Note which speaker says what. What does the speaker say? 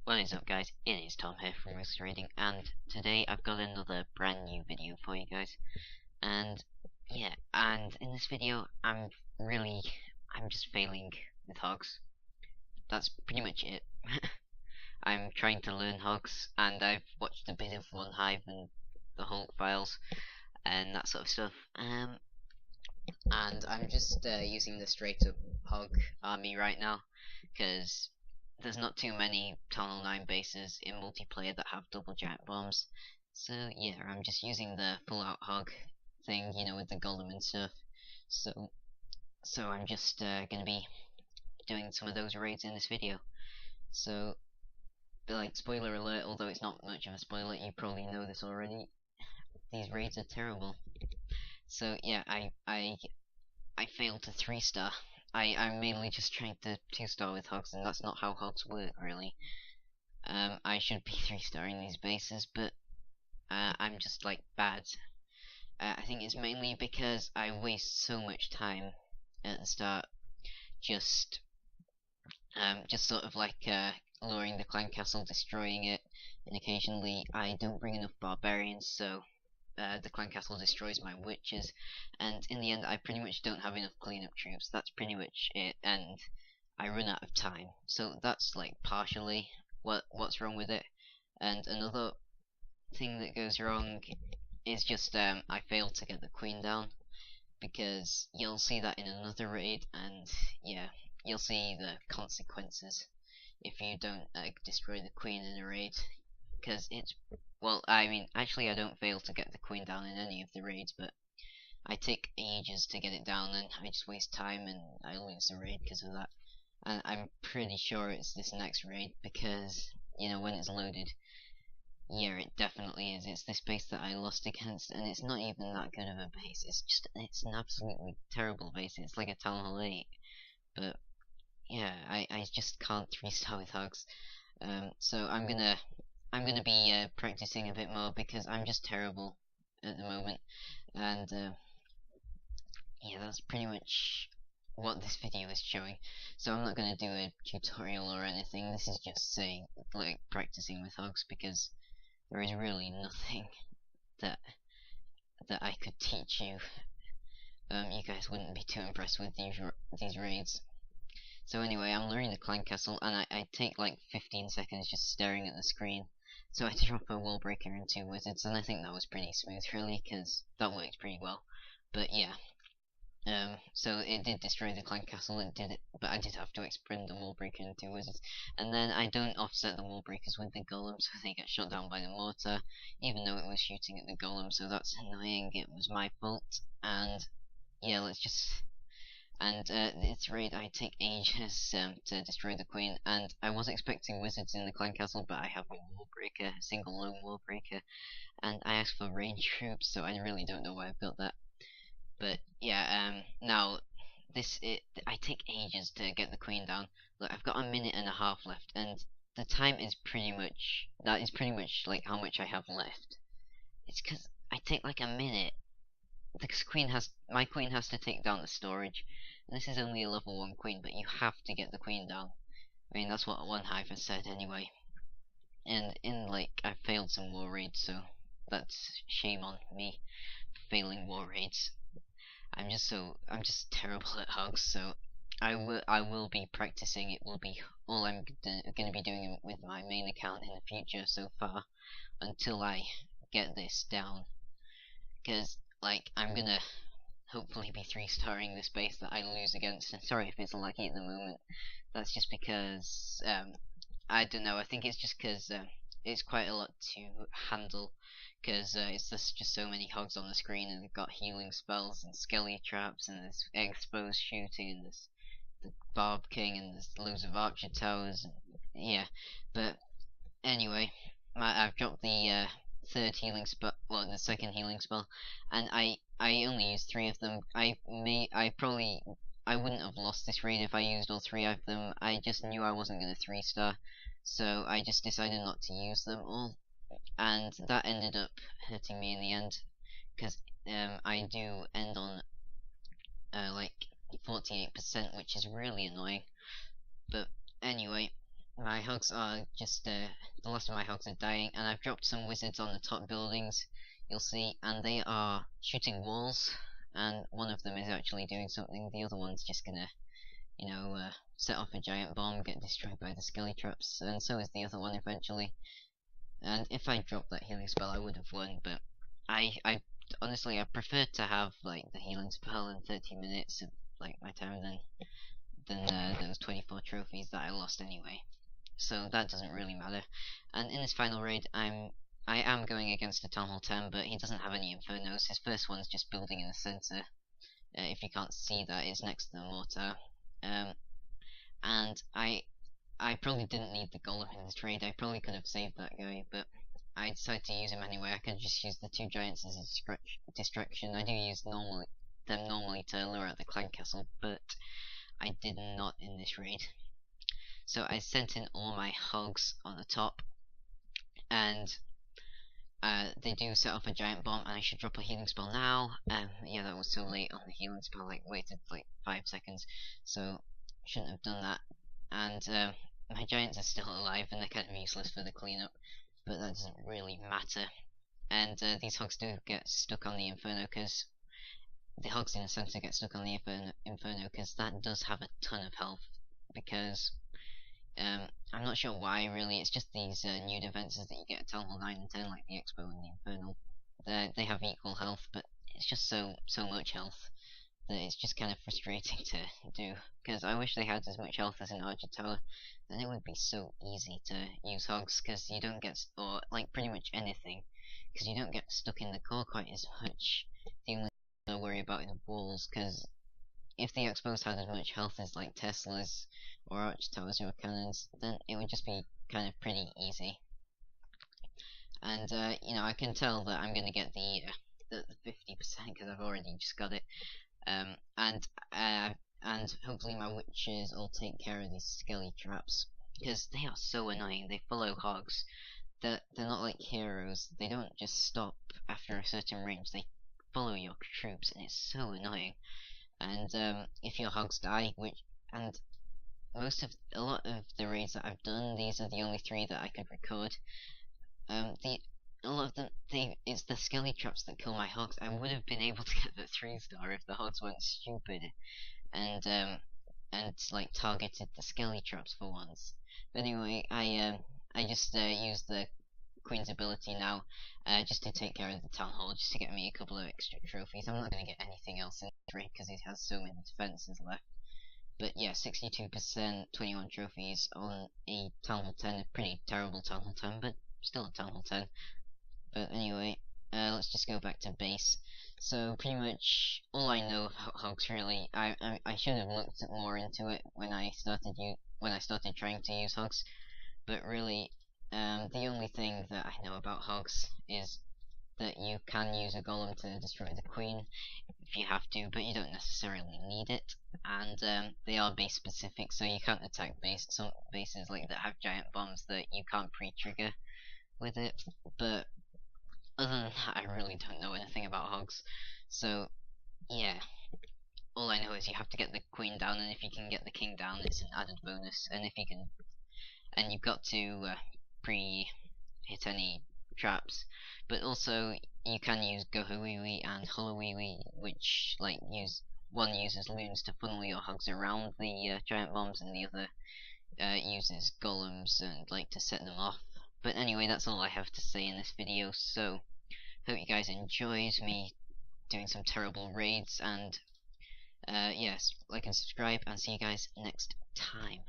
Speaker 1: What is up, guys? It is Tom here from Risk Trading, and today I've got another brand new video for you guys. And yeah, and in this video I'm just failing with hogs. That's pretty much it. I'm trying to learn hogs, and I've watched a bit of One Hive and the Hulk files and that sort of stuff. And I'm just using the straight up hog army right now, because there's not too many Town Hall 9 bases in multiplayer that have double giant bombs. So yeah, I'm just using the full out hog thing, with the golem and stuff. So I'm just gonna be doing some of those raids in this video. So, like, spoiler alert, although it's not much of a spoiler, you probably know this already. These raids are terrible. So yeah, I failed to 3-star. I'm mainly just trying to 2-star with hogs, and that's not how hogs work, really. I should be 3-starring these bases, but I'm just like bad. I think it's mainly because I waste so much time at the start, just sort of like luring the clan castle, destroying it, and occasionally I don't bring enough barbarians, so the clan castle destroys my witches, and in the end I pretty much don't have enough cleanup troops. That's pretty much it, and I run out of time. So that's like partially what's wrong with it. And another thing that goes wrong is just I failed to get the queen down, because you'll see that in another raid, and yeah, you'll see the consequences if you don't destroy the queen in a raid, because it's, well, I mean, actually I don't fail to get the queen down in any of the raids, but I take ages to get it down, and I just waste time and I lose the raid because of that. And I'm pretty sure it's this next raid, because when it's loaded, yeah, it definitely is. It's this base that I lost against, and it's not even that good of a base. It's an absolutely terrible base. It's like a Town Hall 8, but yeah, I just can't 3-star with hogs. So I'm gonna be practicing a bit more, because I'm just terrible at the moment, and yeah, that's pretty much what this video is showing. So I'm not gonna do a tutorial or anything. This is just saying, like, practicing with hogs, because there is really nothing that I could teach you. You guys wouldn't be too impressed with these raids. So anyway, I'm learning the clan castle, and I take like 15 seconds just staring at the screen. So I drop a wall breaker and 2 wizards, and I think that was pretty smooth, really, because that worked pretty well. But yeah, so it did destroy the clan castle, it did it, but I did have to expend the wall breaker and 2 wizards. And then I don't offset the wall breakers with the golem, so they get shot down by the mortar, even though it was shooting at the golem, so that's annoying. It was my fault. And yeah, this raid I take ages to destroy the queen, and I was expecting wizards in the clan castle, but I have a wall breaker, a single lone wall breaker, and I asked for range troops, so I really don't know why I've got that. But yeah, now I take ages to get the queen down. Look, I've got a minute and a half left, and the time is pretty much like how much I have left. It's because I take like a minute. My queen has to take down the storage, and this is only a level 1 queen, but you have to get the queen down. I mean, that's what One Hive has said anyway. And I've failed some war raids, so that's shame on me for failing war raids. I'm just terrible at hogs, so I will be practicing. It will be all I'm gonna be doing with my main account in the future so far, until I get this down. Because I'm gonna hopefully be 3-starring this base that I lose against. And sorry if it's lucky at the moment. That's just because I don't know. I think it's just because it's quite a lot to handle, because it's just so many hogs on the screen, and they've got healing spells and skelly traps, and there's exposed shooting, and there's the Barb King, and there's loads of archer towers, and yeah. But anyway, I've dropped the third healing spell, well, the second healing spell, and I only used 3 of them. I wouldn't have lost this raid if I used all 3 of them. I just knew I wasn't going to 3-star, so I just decided not to use them all, and that ended up hurting me in the end, because I do end on like 48%, which is really annoying. But anyway, my hogs are just the last of my hogs are dying, and I've dropped some wizards on the top buildings. You'll see, and they are shooting walls, and one of them is actually doing something. The other one's just gonna, set off a giant bomb, get destroyed by the skelly traps, and so is the other one eventually. And if I dropped that healing spell, I would have won, but I honestly I prefer to have like the healing spell in 30 minutes of like my time than those 24 trophies that I lost anyway. So that doesn't really matter. And in this final raid, I am going against a Town Hall 10, but he doesn't have any Infernos. His first one's just building in the center. If you can't see that, it's next to the mortar. Um, and I probably didn't need the golem in this trade. I probably could have saved that guy, but I decided to use him anyway. I could just use the two giants as a distraction. I do use them normally to lure out the clan castle, but I did not in this raid. So I sent in all my hogs on the top, and they do set off a giant bomb, and I should drop a healing spell now. Yeah, that was so late on the healing spell, like waited like 5 seconds, so shouldn't have done that. And my giants are still alive, and they're kind of useless for the cleanup, but that doesn't really matter. And these hogs do get stuck on the Inferno, because the hogs in the center get stuck on the Inferno, because that does have a ton of health, because I'm not sure why really. It's just these new defenses that you get at Town Hall 9 and 10, like the Expo and the Infernal. They have equal health, but it's just so much health that it's just kind of frustrating to do. Because I wish they had as much health as an Archer Tower, then it would be so easy to use hogs. Because you don't get, or like pretty much anything, because you don't get stuck in the core quite as much. The only thing I worry about is walls, because if the Expos had as much health as like Teslas or Arch Towers or cannons, then it would just be kind of pretty easy. And I can tell that I'm gonna get the 50% because I've already just got it. Um, and uh, and hopefully my witches will take care of these skelly traps, because they are so annoying. They follow hogs. They're not like heroes. They don't just stop after a certain range. They follow your troops, and it's so annoying. And if your hogs die, and a lot of the raids that I've done, these are the only 3 that I could record. The A lot of them, it's the skelly traps that kill my hogs. I would have been able to get the 3-star if the hogs weren't stupid and like targeted the skelly traps for once. But anyway, I just used the Queen's ability now, just to take care of the Town Hall, just to get me a couple of extra trophies. I'm not going to get anything else in this raid because it has so many defenses left. But yeah, 62%, 21 trophies on a Town Hall 10, a pretty terrible Town Hall 10, but still a Town Hall 10. But anyway, let's just go back to base. So pretty much all I know about hogs really, I should have looked more into it when I started trying to use hogs. But really, the only thing that I know about hogs is that you can use a golem to destroy the queen if you have to, but you don't necessarily need it. And they are base specific, so you can't attack some bases like that have giant bombs that you can't pre-trigger with it. But other than that, I really don't know anything about hogs. So yeah, all I know is you have to get the queen down, and if you can get the king down, it's an added bonus. And if you can, and you've got to pre-hit any traps, but also you can use Gohuiwi and Holowiwi, which one uses loons to funnel your hogs around the giant bombs, and the other uses golems and like to set them off. But anyway, that's all I have to say in this video. So hope you guys enjoyed me doing some terrible raids, and yes, like and subscribe, and see you guys next time.